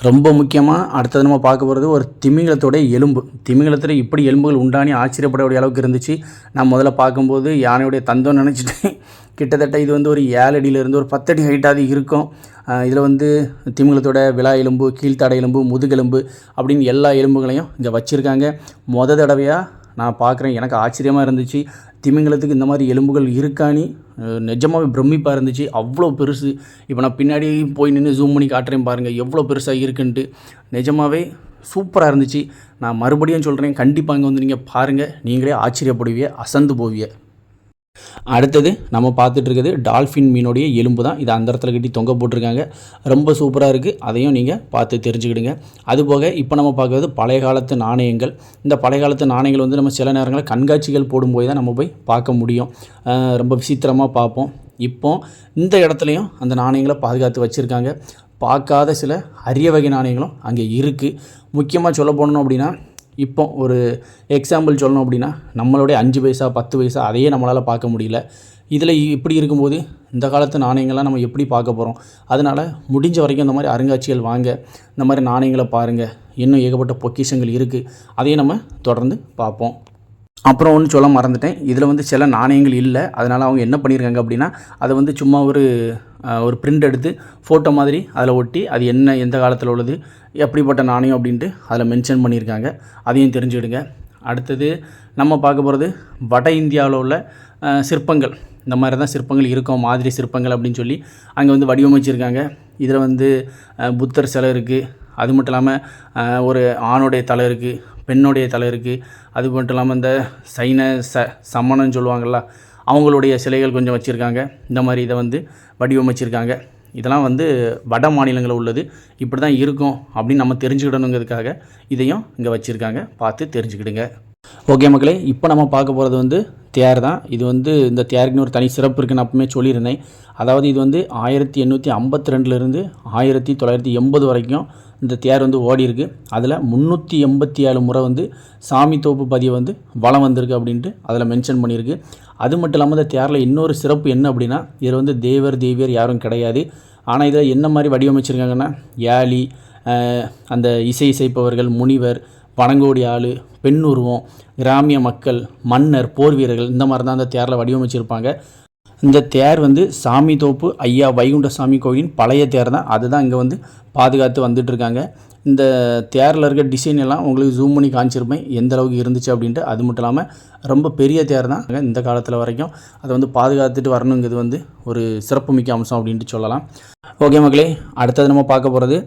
ரொம்ப முக்கியமாக அடுத்தது நம்ம பார்க்க போகிறது ஒரு திமிங்கலத்தோடைய எலும்பு. திமிங்கலத்தில் இப்படி எலும்புகள் உண்டானி ஆச்சரியப்படக்கூடிய அளவுக்கு இருந்துச்சு. நான் முதல்ல பார்க்கும்போது யானையுடைய தந்தம் நினச்சிட்டேன். கிட்டத்தட்ட இது வந்து ஒரு 7 அடியிலேருந்து ஒரு 10 அடி ஹைட்டாக இருக்கும். இதில் வந்து திமிங்கலத்தோட விலா எலும்பு, கீழ்த்தாடை எலும்பு, முதுகெலும்பு அப்படின்னு எல்லா எலும்புகளையும் இங்கே வச்சுருக்காங்க. தடவையாக நான் பார்க்குறேன். எனக்கு ஆச்சரியமாக இருந்துச்சு. திமிங்கலத்துக்கு இந்த மாதிரி எலும்புகள் இருக்கானி நிஜமாகவே பிரமிப்பாக இருந்துச்சு. அவ்வளோ பெருசு. இப்போ நான் பின்னாடி போய் நின்று ஜூம் பண்ணி காட்டுறேன் பாருங்கள் எவ்வளோ பெருசாக இருக்குன்ட்டு. நிஜமாகவே சூப்பராக இருந்துச்சு. நான் மறுபடியும் சொல்கிறேன், கண்டிப்பாக இங்கே வந்து நீங்கள் பாருங்கள், நீங்களே ஆச்சரியப்படுவீங்க, அசந்து போவீங்க. அடுத்தது நம்ம பார்த்துட்டு இருக்கிறது டால்ஃபின் மீனுடைய எலும்பு தான். இதை அந்த இடத்துல கட்டி தொங்க போட்டிருக்காங்க. ரொம்ப சூப்பராக இருக்குது. அதையும் நீங்கள் பார்த்து தெரிஞ்சுக்கிடுங்க. அதுபோக இப்போ நம்ம பார்க்குறது பழைய காலத்து நாணயங்கள். இந்த பழைய காலத்து நாணயங்கள் வந்து நம்ம சில நேரங்களில் கண்காட்சிகள் போடும்போது தான் நம்ம போய் பார்க்க முடியும். ரொம்ப விசித்திரமாக பார்ப்போம். இப்போ இந்த இடத்துலையும் அந்த நாணயங்களை பாதுகாத்து வச்சுருக்காங்க. பார்க்காத சில அரிய வகை நாணயங்களும் அங்கே இருக்குது. முக்கியமாக சொல்ல போனோம் அப்படின்னா, இப்போ ஒரு எக்ஸாம்பிள் சொல்லணும் அப்படின்னா, நம்மளுடைய 5 பைசா 10 பைசா அதையே நம்மளால் பார்க்க முடியல. இதில் இப்படி இருக்கும்போது இந்த காலத்து நாணயங்கள்லாம் நம்ம எப்படி பார்க்க போகிறோம்? அதனால் முடிஞ்ச வரைக்கும் இந்த மாதிரி அருங்காட்சியல் வாங்க, இந்த மாதிரி நாணயங்களை பாருங்கள். இன்னும் ஏகப்பட்ட பொக்கிஷங்கள் இருக்குது. அதையும் நம்ம தொடர்ந்து பார்ப்போம். அப்புறம் ஒன்று சொல்ல மறந்துட்டேன். இதில் வந்து சில நாணயங்கள் இல்லை. அதனால் அவங்க என்ன பண்ணியிருக்காங்க அப்படின்னா, அதை வந்து சும்மா ஒரு பிரிண்ட் எடுத்து ஃபோட்டோ மாதிரி அதில் ஒட்டி, அது என்ன எந்த காலத்தில் உள்ளது, எப்படிப்பட்ட நாணயம் அப்படின்ட்டு அதில் மென்ஷன் பண்ணியிருக்காங்க. அதையும் தெரிஞ்சுக்கிடுங்க. அடுத்தது நம்ம பார்க்க போகிறது வட இந்தியாவில் உள்ள சிற்பங்கள். இந்த மாதிரி தான் சிற்பங்கள் இருக்கும், மாதிரி சிற்பங்கள் அப்படின்னு சொல்லி அங்கே வந்து வடிவமைச்சிருக்காங்க. இதில் வந்து புத்தர் சிலை இருக்குது. அது மட்டும் இல்லாமல் ஒரு ஆணுடைய தலை இருக்குது, பெண்ணுடைய தலை இருக்குது. அது மட்டும் இல்லாமல் இந்த சமணன்னு சொல்லுவாங்கள்ல, அவங்களுடைய சிலைகள் கொஞ்சம் வச்சுருக்காங்க. இந்த மாதிரி இதை வந்து வடிவமைச்சிருக்காங்க. இதெல்லாம் வந்து வட மாநிலங்களில் உள்ளது. இப்படி தான் இருக்கும் அப்படின்னு நம்ம தெரிஞ்சுக்கிடணுங்கிறதுக்காக இதையும் இங்கே வச்சுருக்காங்க. பார்த்து தெரிஞ்சுக்கிடுங்க. ஓகே மக்களே, இப்போ நம்ம பார்க்க போகிறது வந்து தேர் தான். இது வந்து இந்த தேருக்குன்னு ஒரு தனி சிறப்பு இருக்குன்னு அப்பவுமே சொல்லியிருந்தேன். அதாவது இது வந்து 1852லேருந்து 1980 வரைக்கும் இந்த தேர் வந்து ஓடி இருக்குது. அதில் 387 முறை வந்து சாமி தோப்பு பதியை வந்து வலம் வந்திருக்கு அப்படின்ட்டு அதில் மென்ஷன் பண்ணியிருக்கு. அது மட்டும் இல்லாமல் இந்த தேரில் இன்னொரு சிறப்பு என்ன அப்படின்னா, இதில் வந்து தேவியர் யாரும் கிடையாது. ஆனால் இதில் என்ன மாதிரி வடிவமைச்சிருக்காங்கன்னா, யாழி, அந்த இசைப்பவர்கள், முனிவர், வணங்கோடி ஆள், பெண் உருவம், கிராமிய மக்கள், மன்னர், போர் வீரர்கள், இந்த மாதிரி தான் அந்த தேரில் வடிவமைச்சிருப்பாங்க. இந்த தேர் வந்து சாமி தோப்பு ஐயா வைகுண்டசாமி கோயிலின் பழைய தேர் தான். அதுதான் இங்கே வந்து பாதுகாத்து வந்துட்டுருக்காங்க. இந்த தேரில் இருக்க டிசைன் எல்லாம் உங்களுக்கு ஜூம் பண்ணி காமிச்சிருப்பேன் எந்த அளவுக்கு இருந்துச்சு அப்படின்ட்டு. அது மட்டும் இல்லாமல் ரொம்ப பெரிய தேர் தான். இந்த காலத்தில் வரைக்கும் அதை வந்து பாதுகாத்துட்டு வரணுங்கிறது வந்து ஒரு சிறப்பு மிக்க அம்சம் அப்படின்ட்டு சொல்லலாம். ஓகே மக்களே, அடுத்தது நம்ம பார்க்க போகிறது,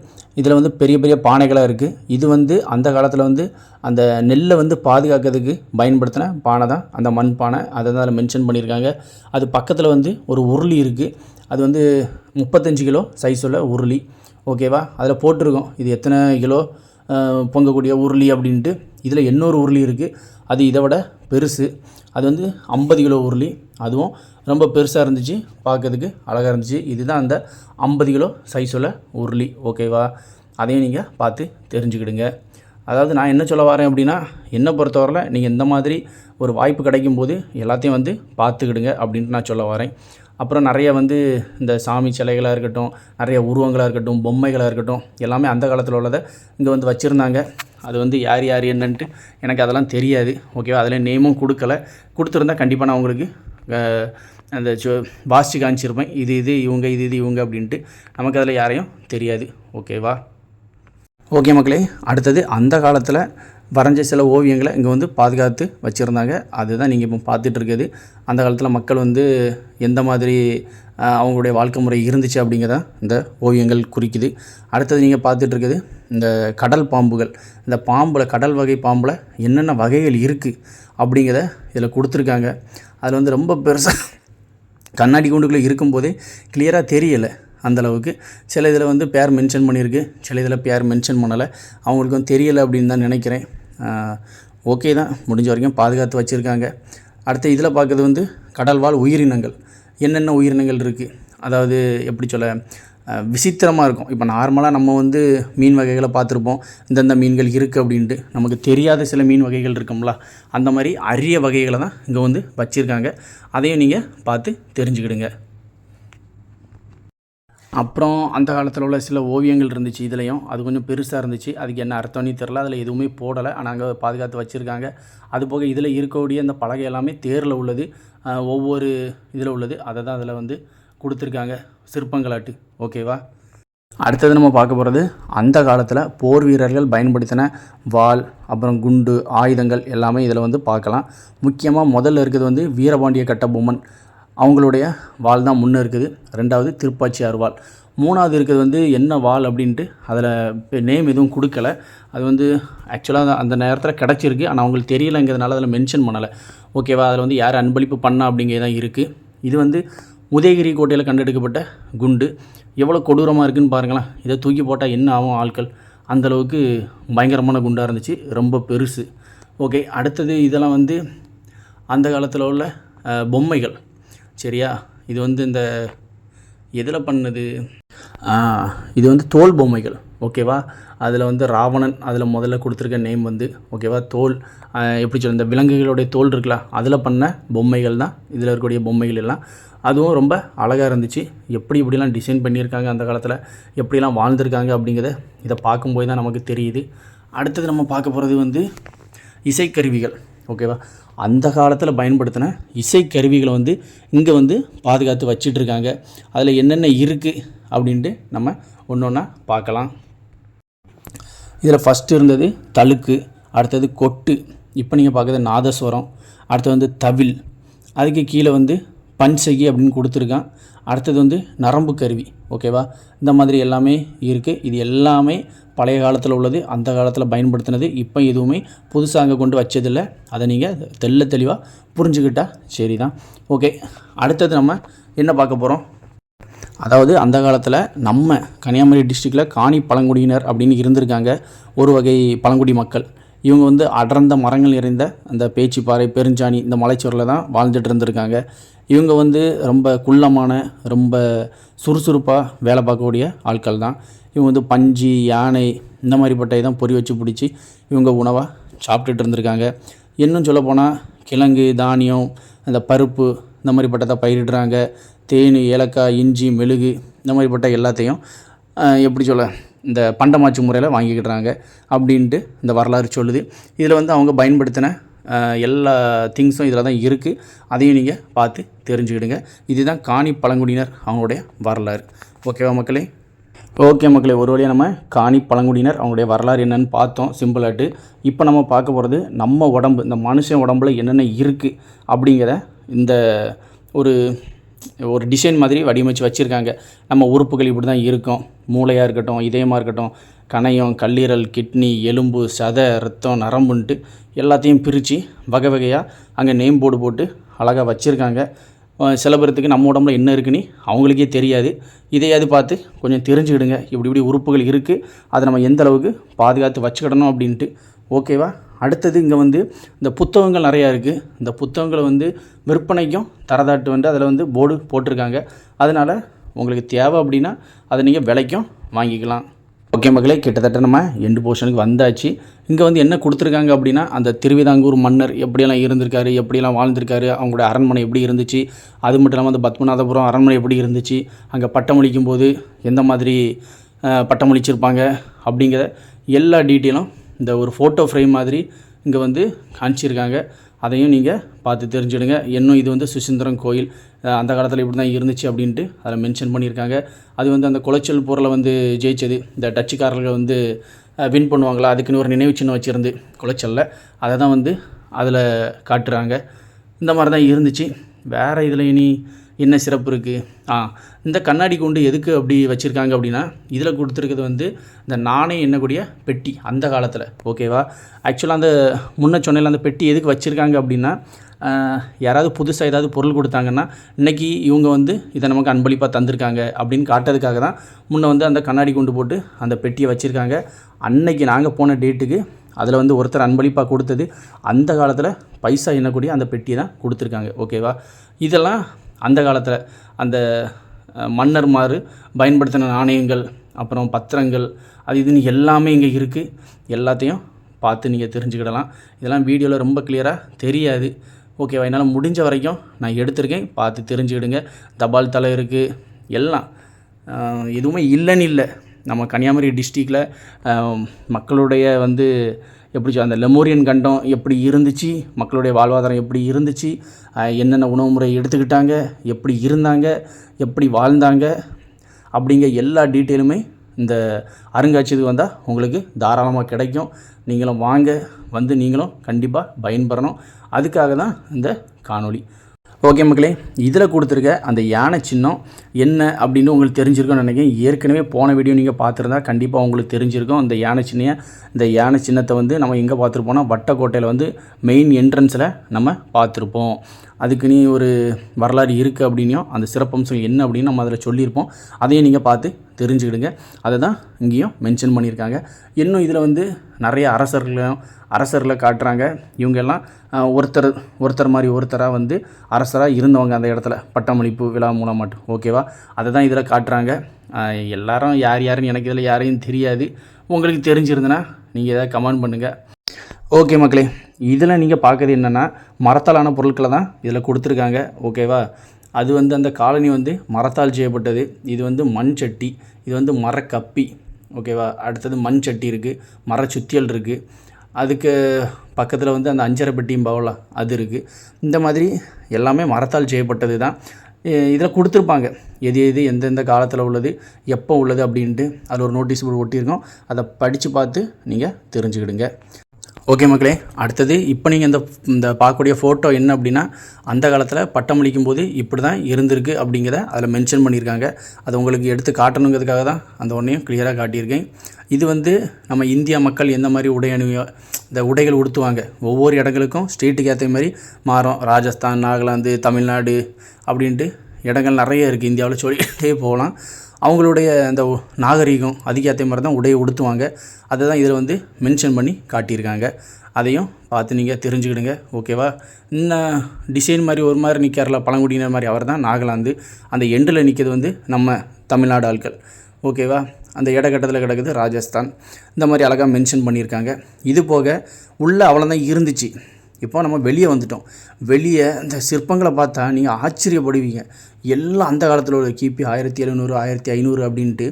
இதில் வந்து பெரிய பெரிய பானைகளாக இருக்குது. இது வந்து அந்த காலத்தில் வந்து அந்த நெல்லை வந்து பாதுகாக்கிறதுக்கு பயன்படுத்தின பானை தான், அந்த மண் பானை. அதை தான் அதில் மென்ஷன் பண்ணியிருக்காங்க. அது பக்கத்தில் வந்து ஒரு உருளி இருக்குது. அது வந்து 35 கிலோ சைஸ் உள்ள உருளி. ஓகேவா? அதில் போட்டிருக்கோம் இது எத்தனை கிலோ பொங்கக்கூடிய உருளி அப்படின்ட்டு. இதில் இன்னொரு உருளி இருக்குது. அது இதை விட பெருசு. அது வந்து 50 கிலோ உருளி. அதுவும் ரொம்ப பெருசாக இருந்துச்சு, பார்க்கறதுக்கு அழகாக இருந்துச்சு. இதுதான் அந்த 50 கிலோ சைஸ் உள்ள உருளி. ஓகேவா? அதையும் நீங்கள் பார்த்து தெரிஞ்சுக்கிடுங்க. அதாவது நான் என்ன சொல்ல வரேன் அப்படின்னா, என்னை பொறுத்தவரையில் நீங்கள் இந்த மாதிரி ஒரு வாய்ப்பு கிடைக்கும்போது எல்லாத்தையும் வந்து பார்த்துக்கிடுங்க அப்படின்ட்டு நான் சொல்ல வரேன். அப்புறம் நிறைய வந்து இந்த சாமி சிலைகளாக இருக்கட்டும், நிறைய உருவங்களாக இருக்கட்டும், பொம்மைகளாக இருக்கட்டும், எல்லாமே அந்த காலத்தில் உள்ளதை இங்கே வந்து வச்சுருந்தாங்க. அது வந்து யார் என்னன்ட்டு எனக்கு அதெல்லாம் தெரியாது. ஓகேவா? அதில் நேமும் கொடுத்துருந்தா கண்டிப்பாக நான் உங்களுக்கு அந்த வாசித்து காமிச்சிருப்பேன். இது இவங்க, இது இவங்க அப்படின்ட்டு. நமக்கு அதில் யாரையும் தெரியாது. ஓகேவா? ஓகே மக்களே, அடுத்தது அந்த காலத்தில் வரைஞ்ச சில ஓவியங்களை இங்கே வந்து பாதுகாத்து வச்சுருந்தாங்க. அதுதான் நீங்கள் இப்போ பார்த்துட்ருக்குது. அந்த காலத்தில் மக்கள் வந்து எந்த மாதிரி அவங்களுடைய வாழ்க்கை முறை இருந்துச்சு அப்படிங்கிறத இந்த ஓவியங்கள் குறிக்குது. அடுத்தது நீங்கள் பார்த்துட்ருக்குது இந்த கடல் பாம்புகள். இந்த கடல் வகை பாம்பில் என்னென்ன வகைகள் இருக்குது அப்படிங்கிறத இதில் கொடுத்துருக்காங்க. அதில் வந்து ரொம்ப பெருசாக கண்ணாடி கூண்டுக்குள்ளே இருக்கும்போதே கிளியராக தெரியலை அந்தளவுக்கு. சில இதில் வந்து பேர் மென்ஷன் பண்ணியிருக்கு, சில இதில் பேர் மென்ஷன் பண்ணலை. அவங்களுக்கும் தெரியலை அப்படின்னு தான் நினைக்கிறேன். ஓகே தான், முடிஞ்ச வரைக்கும் பாதுகாத்து வச்சுருக்காங்க. அடுத்து இதில் பார்க்குறது வந்து கடல்வாழ் உயிரினங்கள். என்னென்ன உயிரினங்கள் இருக்குது, அதாவது எப்படி சொல்ல, விசித்திரமாக இருக்கும். இப்போ நார்மலாக நம்ம வந்து மீன் வகைகளை பார்த்துருப்போம், இந்தந்த மீன்கள் இருக்குது அப்படின்ட்டு. நமக்கு தெரியாத சில மீன் வகைகள் இருக்கும்ல, அந்த மாதிரி அரிய வகைகளை தான் இங்கே வந்து வச்சுருக்காங்க. அதையும் நீங்கள் பார்த்து தெரிஞ்சுக்கிடுங்க. அப்புறம் அந்த காலத்தில் உள்ள சில ஓவியங்கள் இருந்துச்சு இதுலேயும். அது கொஞ்சம் பெருசாக இருந்துச்சு. அதுக்கு என்ன அர்த்தம்னே தெரில. அதில் எதுவுமே போடலை. ஆனால் அங்கே பாதுகாத்து வச்சுருக்காங்க. அதுபோக இதில் இருக்கக்கூடிய இந்த பலகை எல்லாமே தேரில் உள்ளது. ஒவ்வொரு இதில் உள்ளது. அதை தான் அதில் வந்து கொடுத்துருக்காங்க சிற்பங்களாட்டு. ஓகேவா? அடுத்தது நம்ம பார்க்க போகிறது அந்த காலத்தில் போர் வீரர்கள் பயன்படுத்தின வாள், அப்புறம் குண்டு, ஆயுதங்கள் எல்லாமே இதில் வந்து பார்க்கலாம். முக்கியமாக முதல்ல இருக்கிறது வந்து வீரபாண்டிய கட்டபொம்மன் அவங்களுடைய வாள் தான் முன்னே இருக்குது. ரெண்டாவது திருப்பாச்சியார் வாள். மூணாவது இருக்கிறது வந்து என்ன வாள் அப்படின்ட்டு அதில் நேம் எதுவும் கொடுக்கல. அது வந்து ஆக்சுவலாக அந்த நேரத்தில் கிடச்சிருக்கு. ஆனால் அவங்களுக்கு தெரியலைங்கிறதுனால அதில் மென்ஷன் பண்ணலை. ஓகேவா? அதில் வந்து யார் அன்பளிப்பு பண்ணா அப்படிங்கிறது தான் இருக்குது. இது வந்து உதயகிரி கோட்டையில் கண்டெடுக்கப்பட்ட குண்டு. எவ்வளோ கொடூரமாக இருக்குதுன்னு பாருங்களேன். இதை தூக்கி போட்டால் என்ன ஆகும் ஆட்கள்? அந்தளவுக்கு பயங்கரமான குண்டாக இருந்துச்சு. ரொம்ப பெருசு. ஓகே, அடுத்தது இதெல்லாம் வந்து அந்த காலத்தில் உள்ள பொம்மைகள். சரியா? இது வந்து இந்த எதில் பண்ணது, இது வந்து தோல் பொம்மைகள். ஓகேவா? அதில் வந்து ராவணன் அதில் முதல்ல கொடுத்துருக்க நேம் வந்து ஓகேவா தோல், எப்படி சொல்ல, இந்த விலங்குகளுடைய தோல் இருக்குல்ல, அதில் பண்ண பொம்மைகள் தான் இதில் இருக்கக்கூடிய பொம்மைகள் எல்லாம். அதுவும் ரொம்ப அழகாக இருந்துச்சு. எப்படிலாம் டிசைன் பண்ணியிருக்காங்க அந்த காலத்தில், எப்படிலாம் வாழ்ந்திருக்காங்க அப்படிங்கிறத இதை பார்க்கும்போது தான் நமக்கு தெரியுது. அடுத்தது நம்ம பார்க்க போகிறது வந்து இசைக்கருவிகள். ஓகேவா? அந்த காலத்தில் பயன்படுத்தின இசைக்கருவிகளை வந்து இங்கே வந்து பாதுகாத்து வச்சிட்ருக்காங்க. அதில் என்னென்ன இருக்குது அப்படின்ட்டு நம்ம ஒன்று ஒன்றா பார்க்கலாம். இதில் ஃபஸ்ட்டு இருந்தது தழுக்கு, அடுத்தது கொட்டு, இப்போ நீங்கள் பார்க்குறது நாதஸ்வரம், அடுத்தது வந்து தவில், அதுக்கு கீழே வந்து பன்சகி அப்படின்னு கொடுத்துருக்கான். அடுத்தது வந்து நரம்பு கருவி. ஓகேவா? இந்த மாதிரி எல்லாமே இருக்குது. இது எல்லாமே பழைய காலத்தில் உள்ளது, அந்த காலத்தில் பயன்படுத்தினது. இப்போ எதுவுமே புதுசாக அங்கே கொண்டு வச்சதில்லை. அதை நீங்கள் தெளிவாக புரிஞ்சுக்கிட்டால் சரி தான். ஓகே, அடுத்தது நம்ம என்ன பார்க்க போகிறோம், அதாவது அந்த காலத்தில் நம்ம கன்னியாகுமரி டிஸ்ட்ரிக்டில் காணி பழங்குடியினர் அப்படின்னு இருந்திருக்காங்க. ஒரு வகை பழங்குடி மக்கள். இவங்க வந்து அடர்ந்த மரங்கள் நிறைந்த அந்த பேச்சிப்பாறை, பெருஞ்சாணி இந்த மலைச்சூரில் தான் வாழ்ந்துட்டு இருந்திருக்காங்க. இவங்க வந்து ரொம்ப குள்ளமான, ரொம்ப சுறுசுறுப்பாக வேலை பார்க்கக்கூடிய ஆட்கள் தான். இவங்க வந்து பஞ்சு, யானை இந்த மாதிரிப்பட்ட இதான் பொறி வச்சு பிடிச்சி இவங்க உணவாக சாப்பிட்டுட்டு இருந்திருக்காங்க. இன்னும் சொல்லப்போனால் கிழங்கு, தானியம், அந்த பருப்பு இந்த மாதிரிப்பட்டதை பயிரிடுறாங்க. தேன், ஏலக்காய், இஞ்சி, மெழுகு இந்த மாதிரிப்பட்ட எல்லாத்தையும் எப்படி சொல்ல, இந்த பண்டமாற்று முறையில் வாங்கிக்கிடுறாங்க அப்படின்ட்டு இந்த வரலாறு சொல்லுது. இதில் வந்து அவங்க பயன்படுத்தின எல்லா திங்ஸும் இதில் தான் இருக்குது. அதையும் நீங்கள் பார்த்து தெரிஞ்சுக்கிடுங்க. இதுதான் காணி பழங்குடியினர் அவங்களுடைய வரலாறு. ஓகேவா மக்களே? ஓகே மக்களே, ஒரு வழியாக நம்ம காணி பழங்குடியினர் அவங்களுடைய வரலாறு என்னென்னு பார்த்தோம் சிம்பிளாட்டு. இப்போ நம்ம பார்க்க போகிறது நம்ம உடம்பு, இந்த மனுஷன் உடம்புல என்னென்ன இருக்குது அப்படிங்கிற இந்த ஒரு டிசைன் மாதிரி வடிவமைச்சு வச்சுருக்காங்க. நம்ம உறுப்புகள் இப்படி தான் இருக்கும். மூளையாக இருக்கட்டும், இதயமாக இருக்கட்டும், கணையம், கல்லீரல், கிட்னி, எலும்பு, சதை, ரத்தம், நரம்புன்ட்டு எல்லாத்தையும் பிரித்து வகை வகையாக அங்கே நேம் போர்டு போட்டு அழகாக வச்சுருக்காங்க. சில பேர்த்துக்கு நம்ம உடம்புல என்ன இருக்குன்னு அவங்களுக்கே தெரியாது. இதையாவது பார்த்து கொஞ்சம் தெரிஞ்சுக்கிடுங்க. இப்படி உறுப்புகள் இருக்குது, அதை நம்ம எந்த அளவுக்கு பாதுகாத்து வச்சுக்கிடணும் அப்படின்ட்டு. ஓகேவா? அடுத்தது இங்கே வந்து இந்த புத்தகங்கள் நிறையா இருக்குது. இந்த புத்தகங்களை வந்து விற்பனைக்கும் தரதாட்டு வந்து அதில் வந்து போர்டு போட்டிருக்காங்க. அதனால் உங்களுக்கு தேவை அப்படின்னா அதை நீங்கள் விலைக்கும் வாங்கிக்கலாம். ஓகே மக்களே, கிட்டத்தட்ட நம்ம எண்டு போர்ஷனுக்கு வந்தாச்சு. இங்கே வந்து என்ன கொடுத்துருக்காங்க அப்படின்னா, அந்த திருவிதாங்கூர் மன்னர் எப்படியெல்லாம் இருந்திருக்காரு, எப்படியெல்லாம் வாழ்ந்திருக்காரு, அவங்களோட அரண்மனை எப்படி இருந்துச்சு, அது மட்டும் இல்லாமல் அந்த பத்மநாதபுரம் அரண்மனை எப்படி இருந்துச்சு, அங்கே பட்டமளிக்கும் போது எந்த மாதிரி பட்டமளிச்சிருப்பாங்க அப்படிங்கிற எல்லா டீட்டெயிலும் இந்த ஒரு ஃபோட்டோ ஃப்ரேம் மாதிரி இங்கே வந்து காமிச்சிருக்காங்க. அதையும் நீங்கள் பார்த்து தெரிஞ்சுடுங்க. இன்னும் இது வந்து சுசீந்திரம் கோயில் அந்த காலத்தில் இப்படி தான் இருந்துச்சு அப்படின்ட்டு அதில் மென்ஷன் பண்ணியிருக்காங்க. அது வந்து அந்த குளச்சல் போரில் வந்து ஜெயிச்சது, இந்த டச்சுக்காரர்கள் வந்து வின் பண்ணுவாங்களா, அதுக்குன்னு ஒரு நினைவு சின்னம் வச்சுருந்து குளச்சலில் அதை தான் வந்து அதில் காட்டுறாங்க. இந்த மாதிரி தான் இருந்துச்சு. வேறு இதில் இனி என்ன சிறப்பு இருக்குது? இந்த கண்ணாடி கூண்டு எதுக்கு அப்படி வச்சுருக்காங்க அப்படின்னா, இதில் கொடுத்துருக்கிறது வந்து இந்த நாணயம் எண்ணக்கூடிய பெட்டி அந்த காலத்தில். ஓகேவா? ஆக்சுவலாக அந்த முன்ன சொன்னையில் அந்த பெட்டி எதுக்கு வச்சுருக்காங்க அப்படின்னா, யாராவது புதுசாக ஏதாவது பொருள் கொடுத்தாங்கன்னா இன்றைக்கி இவங்க வந்து இதை நமக்கு அன்பளிப்பாக தந்திருக்காங்க அப்படின்னு காட்டுறதுக்காக தான் முன்ன வந்து அந்த கண்ணாடி கூண்டு போட்டு அந்த பெட்டியை வச்சுருக்காங்க. அன்னைக்கு நாங்கள் போன டேட்டுக்கு அதில் வந்து ஒருத்தர் அன்பளிப்பாக கொடுத்தது அந்த காலத்தில் பைசா எண்ணக்கூடிய அந்த பெட்டியை தான் கொடுத்துருக்காங்க. ஓகேவா? இதெல்லாம் அந்த காலத்தில் அந்த மன்னர்மார் பயன்படுத்தின நாணயங்கள், அப்புறம் பத்திரங்கள், அது இதுன்னு எல்லாமே இங்கே இருக்குது. எல்லாத்தையும் பார்த்து நீங்கள் தெரிஞ்சுக்கிடலாம். இதெல்லாம் வீடியோவில் ரொம்ப கிளியராக தெரியாது. ஓகேவா? என்னால் முடிஞ்ச வரைக்கும் நான் எடுத்திருக்கேன், பார்த்து தெரிஞ்சுக்கிடுங்க. தபால் தலை இருக்குது, எல்லாம் எதுவுமே இல்லைன்னு இல்லை. நம்ம கன்னியாகுமரி டிஸ்ட்ரிக்டில் மக்களுடைய வந்து எப்படி அந்த லெமூரியன் கண்டம் எப்படி இருந்துச்சு, மக்களுடைய வாழ்வாதாரம் எப்படி இருந்துச்சு, என்னென்ன உணவு முறை எடுத்துக்கிட்டாங்க, எப்படி இருந்தாங்க, எப்படி வாழ்ந்தாங்க அப்படிங்கிற எல்லா டீட்டெயிலுமே இந்த அருங்காட்சியகத்துக்கு வந்தால் உங்களுக்கு தாராளமாக கிடைக்கும். நீங்களும் வாங்க, வந்து நீங்களும் கண்டிப்பாக பயன்பெறணும். அதுக்காக தான் இந்த காணொளி. ஓகே மக்களே, இதில் கொடுத்துருக்க அந்த யானை சின்னம் என்ன அப்படின்னு உங்களுக்கு தெரிஞ்சிருக்கும்னு நினைக்கிறேன். ஏற்கனவே போன வீடியோ நீங்கள் பார்த்துருந்தா கண்டிப்பாக உங்களுக்கு தெரிஞ்சிருக்கும். இந்த யானை சின்னத்தை வந்து நம்ம எங்கே பார்த்துருப்போம்னா வட்டக்கோட்டையில் வந்து மெயின் என்ட்ரன்ஸில் நம்ம பார்த்துருப்போம். அதுக்குன்னு ஒரு வரலாறு இருக்குது அப்படின்னும் அந்த சிறப்பம்சம் என்ன அப்படின்னு நம்ம அதில் சொல்லியிருப்போம். அதையும் நீங்கள் பார்த்து தெரிஞ்சுக்கிடுங்க. அதை தான் இங்கேயும் மென்ஷன் பண்ணியிருக்காங்க. இன்னும் இதில் வந்து நிறைய அரசர்களை காட்டுறாங்க. இவங்க எல்லாம் ஒருத்தர் மாதிரி ஒருத்தராக வந்து அரசராக இருந்தவங்க அந்த இடத்துல பட்டமளிப்பு விழா மூலம் மட்டும். ஓகேவா, அதை தான் இதில் காட்டுறாங்க. எல்லாரும் யாருன்னு எனக்கு இதில் யாரையும் தெரியாது. உங்களுக்கு தெரிஞ்சிருந்தனா நீங்கள் எதாவது கமெண்ட் பண்ணுங்கள். ஓகே மக்களே, இதில் நீங்கள் பார்க்குறது என்னென்னா மரத்தாலான பொருட்களை தான் இதில் கொடுத்துருக்காங்க. ஓகேவா, அது வந்து அந்த காலனி வந்து மரத்தால் செய்யப்பட்டது. இது வந்து மண் சட்டி, இது வந்து மரக்கப்பி. ஓகேவா, அடுத்தது மண் சட்டி இருக்குது, மர சுத்தியல் இருக்குது. அதுக்கு பக்கத்தில் வந்து அந்த அஞ்சரை பெட்டியும் பவலாம் அது இருக்குது. இந்த மாதிரி எல்லாமே மரத்தால் செய்யப்பட்டது தான் இதில் கொடுத்துருப்பாங்க. எது எந்தெந்த காலத்தில் உள்ளது, எப்போ உள்ளது அப்படின்ட்டு அதில் ஒரு நோட்டீஸ் போர்டு ஒட்டியிருக்கோம். அதை படித்து பார்த்து நீங்கள் தெரிஞ்சுக்கிடுங்க. ஓகே மக்களே, அடுத்தது இப்போ நீங்கள் இந்த பார்க்கக்கூடிய ஃபோட்டோ என்ன அப்படின்னா அந்த காலத்தில் பட்டமளிக்கும் போது இப்படி தான் இருந்திருக்கு அப்படிங்கிறத அதில் மென்ஷன் பண்ணியிருக்காங்க. அதை உங்களுக்கு எடுத்து காட்டணுங்கிறதுக்காக தான் அந்த ஒன்றையும் கிளியராக காட்டியிருக்கேன். இது வந்து நம்ம இந்தியா மக்கள் எந்த மாதிரி இந்த உடைகள் உடுத்துவாங்க, ஒவ்வொரு இடங்களுக்கும் ஸ்டேட்டுக்கு ஏற்ற மாதிரி மாறும். ராஜஸ்தான், நாகாலாந்து, தமிழ்நாடு அப்படின்ட்டு இடங்கள் நிறைய இருக்குது இந்தியாவில், சொல்லிகிட்டே போகலாம். அவங்களுடைய அந்த நாகரீகம் அதுக்கேற்ற மாதிரி தான் உடையை உடுத்துவாங்க. அதை தான் இதில் வந்து மென்ஷன் பண்ணி காட்டியிருக்காங்க. அதையும் பார்த்து நீங்கள் தெரிஞ்சுக்கிடுங்க. ஓகேவா, இன்னும் டிசைன் மாதிரி ஒரு மாதிரி நிற்கார்ல பழங்குடியினர் மாதிரி, அவர் தான் நாகாலாந்து. அந்த எண்டில் நிற்கிறது வந்து நம்ம தமிழ்நாடு ஆட்கள். ஓகேவா, அந்த இடக்கட்டத்தில் கிடக்குது ராஜஸ்தான். இந்த மாதிரி அழகாக மென்ஷன் பண்ணியிருக்காங்க. இது போக உள்ளே அவ்வளோதான் இருந்துச்சு. இப்போ நம்ம வெளியே வந்துட்டோம். வெளியே இந்த சிற்பங்களை பார்த்தா நீங்கள் ஆச்சரியப்படுவீங்க. எல்லாம் அந்த காலத்தில் உள்ள கிபி 1700 1500 அப்படின்ட்டு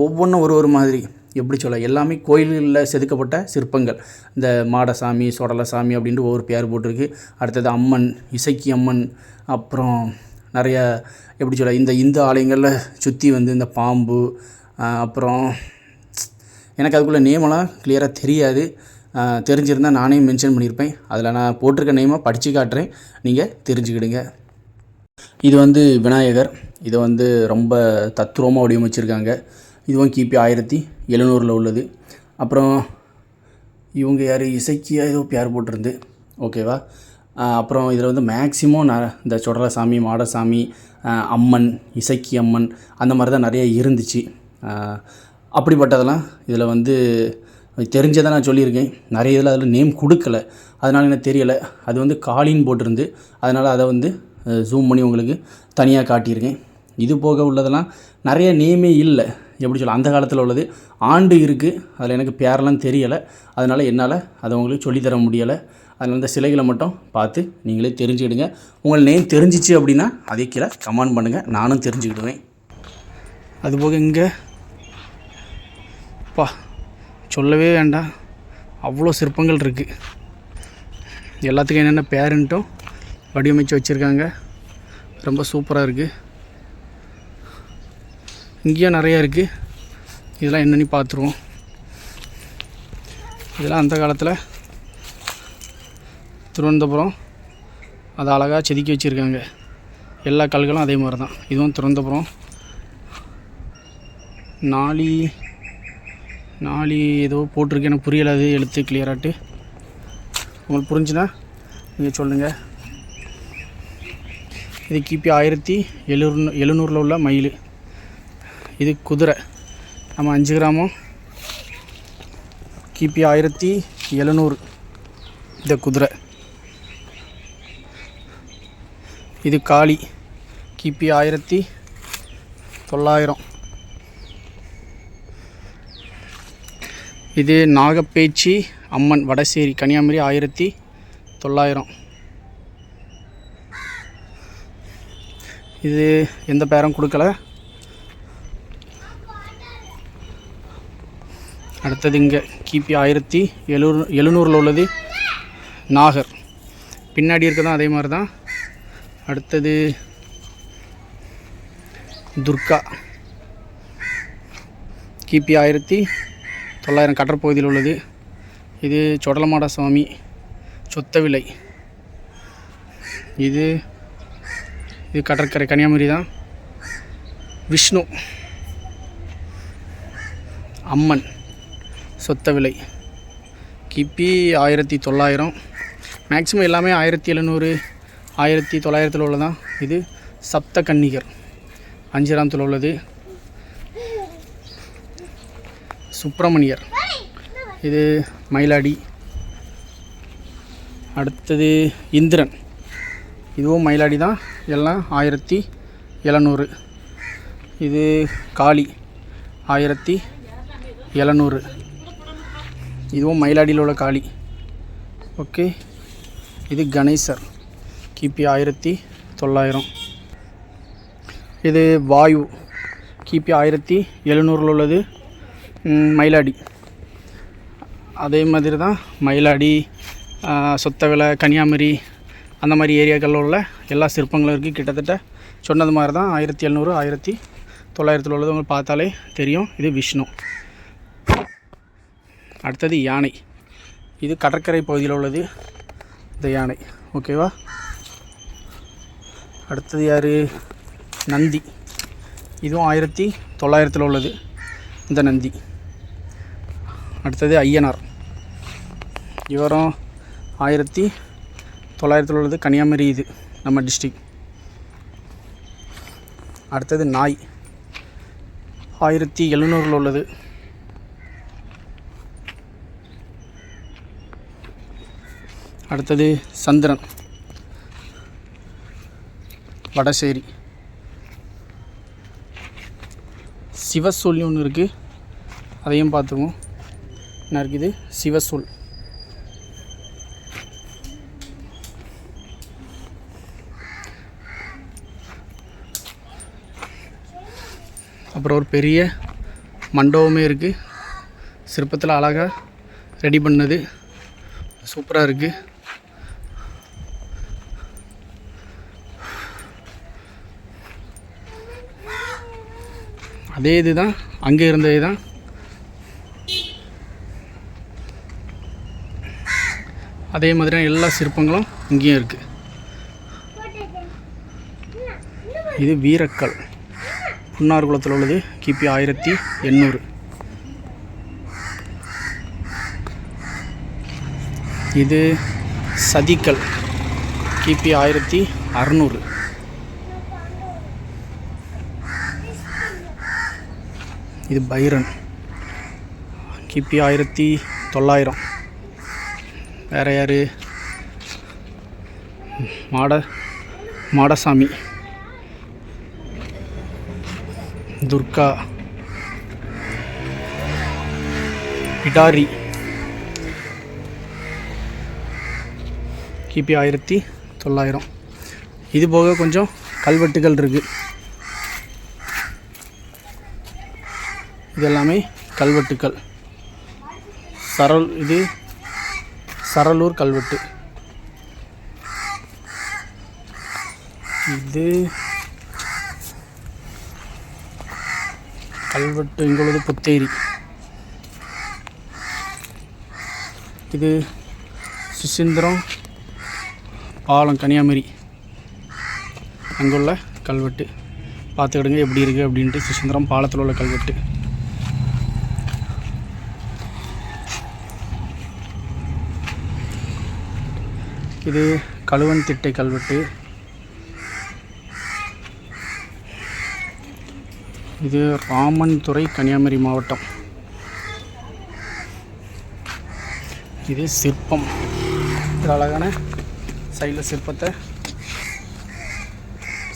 ஒவ்வொன்றும் ஒரு மாதிரி எப்படி சொல்ல, எல்லாமே கோயில்களில் செதுக்கப்பட்ட சிற்பங்கள். இந்த மாடசாமி, சொடலசாமி அப்படின்ட்டு ஒவ்வொரு பேர் போட்டிருக்கு. அடுத்தது அம்மன், இசக்கி அம்மன், அப்புறம் நிறைய எப்படி சொல்ல இந்த இந்து ஆலயங்களில் சுற்றி வந்து இந்த பாம்பு, அப்புறம் எனக்கு அதுக்குள்ளே நேமெல்லாம் கிளியராக தெரியாது. தெரிஞ்சிருந்தால் நானே மென்ஷன் பண்ணியிருப்பேன். அதில் நான் போட்டிருக்க நேமாக படித்து காட்டுறேன், நீங்கள் தெரிஞ்சுக்கிடுங்க. இது வந்து விநாயகர். இதை வந்து ரொம்ப தத்ரூபமாக வடிவமைச்சிருக்காங்க. இதுவும் கிபி 1700 உள்ளது. அப்புறம் இவங்க யார், இசைக்கியா ஏதோ பேர் போட்டிருந்து. ஓகேவா, அப்புறம் இதில் வந்து மேக்ஸிமம் இந்த சொடலசாமி, மாடசாமி, அம்மன், இசக்கி அம்மன் அந்த மாதிரி தான் நிறைய இருந்துச்சு. அப்படிப்பட்டதெல்லாம் இதில் வந்து தெரிஞ்சதை நான் சொல்லியிருக்கேன். நிறைய இதில் அதில் நேம் கொடுக்கல, அதனால் எனக்கு தெரியலை. அது வந்து காலின்னு போட்டிருந்து, அதனால் அதை வந்து ஜூம் பண்ணி உங்களுக்கு தனியாக காட்டியிருக்கேன். இது போக உள்ளதெல்லாம் நிறைய நேமே இல்லை. எப்படி சொல்ல, அந்த காலத்தில் உள்ளது ஆண்டு இருக்குது, அதில் எனக்கு பேரெல்லாம் தெரியலை. அதனால் என்னால் அதை உங்களுக்கு சொல்லித்தர முடியலை. அதனால் இந்த சிலைகளை மட்டும் பார்த்து நீங்களே தெரிஞ்சுக்கிடுங்க. உங்கள் நேம் தெரிஞ்சிச்சு அப்படின்னா அதே கீழே கமெண்ட் பண்ணுங்கள், நானும் தெரிஞ்சுக்கிடுவேன். அதுபோக இங்கே சொல்லவே வேண்டாம், அவ்வளோ சிற்பங்கள் இருக்குது. எல்லாத்துக்கும் என்னென்ன பேருன்ட்டும் வடிவமைச்சு வச்சுருக்காங்க. ரொம்ப சூப்பராக இருக்குது. இங்கேயும் நிறையா இருக்குது. இதெல்லாம் என்னென்னு பார்த்துருவோம். இதெல்லாம் அந்த காலத்தில் திருவனந்தபுரம் அதை அழகாக செதுக்கி வச்சுருக்காங்க. எல்லா கல்களும் அதே மாதிரி தான். இதுவும் திருவனந்தபுரம். நாளி ஏதோ போட்டிருக்கு, எனக்கு புரியலை அது எழுத்து கிளியராட்டு. உங்களுக்கு புரிஞ்சுன்னா நீங்கள் சொல்லுங்கள். இது கிபி 1700 உள்ள மயில். இது குதிரை. நம்ம 5 கிராமம் கிபி 1700 இந்த குதிரை. இது காளி கிபி 1900. இது நாகப்பேச்சி அம்மன் வடசேரி கன்னியாகுமரி 1900. இது எந்த பேரும் கொடுக்கல. அடுத்தது இங்கே கிபி 1700 உள்ளது நாகர். பின்னாடி இருக்கதான் அதே மாதிரி தான். அடுத்தது துர்கா கிபி 1900 கடற்பகுதியில் உள்ளது. இது சொடலமாட சுவாமி சொத்தவிலை. இது கடற்கரை கன்னியாகுமரி தான். விஷ்ணு அம்மன் சொத்தவிலை கிபி 1900. மேக்ஸிமம் எல்லாமே 1700 1900 உள்ளதான். இது சப்த கன்னிகர் அஞ்சிராமத்தில் உள்ளது. சுப்பிரமணியர் இது மயிலாடி. அடுத்தது இந்திரன், இதுவும் மயிலாடி தான். எல்லாம் 1700. இது காளி 1700. இதுவும் மயிலாடியில் உள்ள காளி. ஓகே. இது கணேசர் கிபி 1900. இது வாயு கிபி 1700 உள்ளது மயிலாடி. அதே மாதிரி தான் மயிலாடி சொத்தவிலை கன்னியாகுமரி அந்த மாதிரி ஏரியாக்களில் உள்ள எல்லா சிற்பங்களும் இருக்குது. கிட்டத்தட்ட சொன்னது மாதிரி தான் 1700 1900 உள்ளது உங்களுக்கு பார்த்தாலே தெரியும். இது விஷ்ணு. அடுத்தது யானை. இது கடற்கரை பகுதியில் உள்ளது இந்த யானை. ஓகேவா. அடுத்தது யார்? நந்தி. இதுவும் 1900 உள்ளது இந்த நந்தி. அடுத்தது ஐயனார். இவரும் 1900 உள்ளது கன்னியாகுமரி. இது நம்ம டிஸ்ட்ரிக். அடுத்தது நாய் 1700 உள்ளது. அடுத்தது சந்திரன் வடசேரி. சிவசூல்னு ஒன்று இருக்குது, அதையும் பார்த்துக்குவோம். என்ன இருக்குது? சிவசூல். அப்புறம் ஒரு பெரிய மண்டபமே இருக்குது. சிற்பத்தில் அழகாக ரெடி பண்ணது சூப்பராக இருக்குது. அதே இது தான், அங்கே இருந்தது தான். அதே மாதிரி எல்லா சிற்பங்களும் இங்கேயும் இருக்குது. இது வீரக்கல் புன்னார் குளத்தில் உள்ளது. கிபி 1800. இது சதிக்கல் கிபி 1600. இது பைரன் கிபி 1900. வேறு யார்? மாடசாமி. துர்கா. பிடாரி கிபி 1900. இது போக கொஞ்சம் கல்வெட்டுகள் இருக்குது. இது எல்லாமே கல்வெட்டுக்கள். இது சரலூர் கல்வெட்டு. இது கல்வெட்டு இங்குள்ளது புத்தேரி. இது சுசீந்திரம் பாலம் கன்னியாகுமரி அங்குள்ள கல்வெட்டு. பார்த்துக்கிடுங்க எப்படி இருக்குது அப்படின்ட்டு. சுசீந்திரம் பாலத்தில் உள்ள கல்வெட்டு. இது கழுவன் திட்டை கல்வெட்டு. இது ராமன் துறை கன்னியாகுமரி மாவட்டம். இது சிற்பம். இது அழகான சைடில் சிற்பத்தை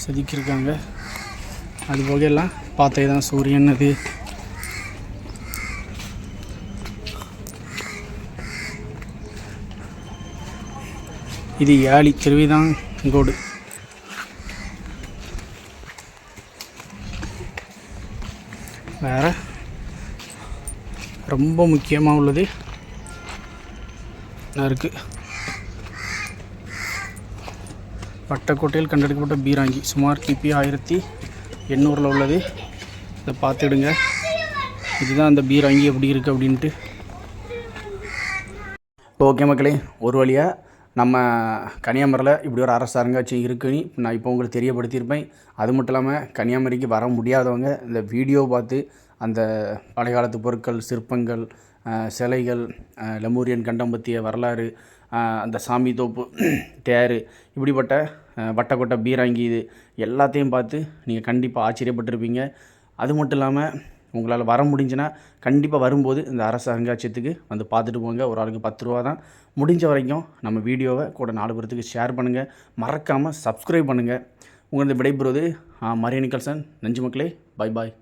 செதுக்கியிருக்காங்க. அதுபோக எல்லாம் பார்த்தே தான் சூரியன். அது இது யாழி திருவிதாங்கோடு. வேறு ரொம்ப முக்கியமாக உள்ளது இருக்குது. வட்டக்கோட்டையில் கண்டெடுக்கப்பட்ட பீராங்கி சுமார் கிபி 1800 உள்ளது. இதை பார்த்துடுங்க. இதுதான் அந்த பீராங்கி எப்படி இருக்குது அப்படின்ட்டு. ஓகே மக்களே, ஒரு வழியாக நம்ம கன்னியாகுமரியில் இப்படி ஒரு அரசு அருங்காட்சியகம் இருக்குன்னு நான் இப்போ உங்களுக்கு தெரியப்படுத்தியிருப்பேன். அது மட்டும் இல்லாமல் கன்னியாகுமரிக்கு வர முடியாதவங்க இந்த வீடியோ பார்த்து அந்த பழையகாலத்து பொருட்கள், சிற்பங்கள், சிலைகள், லெமூரியன் கண்டம் பற்றிய வரலாறு, அந்த சாமி தோப்பு, தேர், இப்படிப்பட்ட வட்டக்கோட்டை பீராங்கி இது எல்லாத்தையும் பார்த்து நீங்கள் கண்டிப்பாக ஆச்சரியப்பட்டிருப்பீங்க. அது மட்டும் இல்லாமல் உங்களால் வர முடிஞ்சுன்னா கண்டிப்பாக வரும்போது இந்த அரசு அருங்காட்சியகத்துக்கு வந்து பார்த்துட்டு போங்க. ஒரு ஆளுக்கு 10 ரூபா தான். முடிஞ்ச வரைக்கும் நம்ம வீடியோவை கூட 4 பேர்த்துக்கு ஷேர் பண்ணுங்கள். மறக்காமல் சப்ஸ்கிரைப் பண்ணுங்கள். உங்களுக்கு விடைபெறுவது மரிய நிக்கல்சன். நன்றி மக்களே. பாய் பாய்.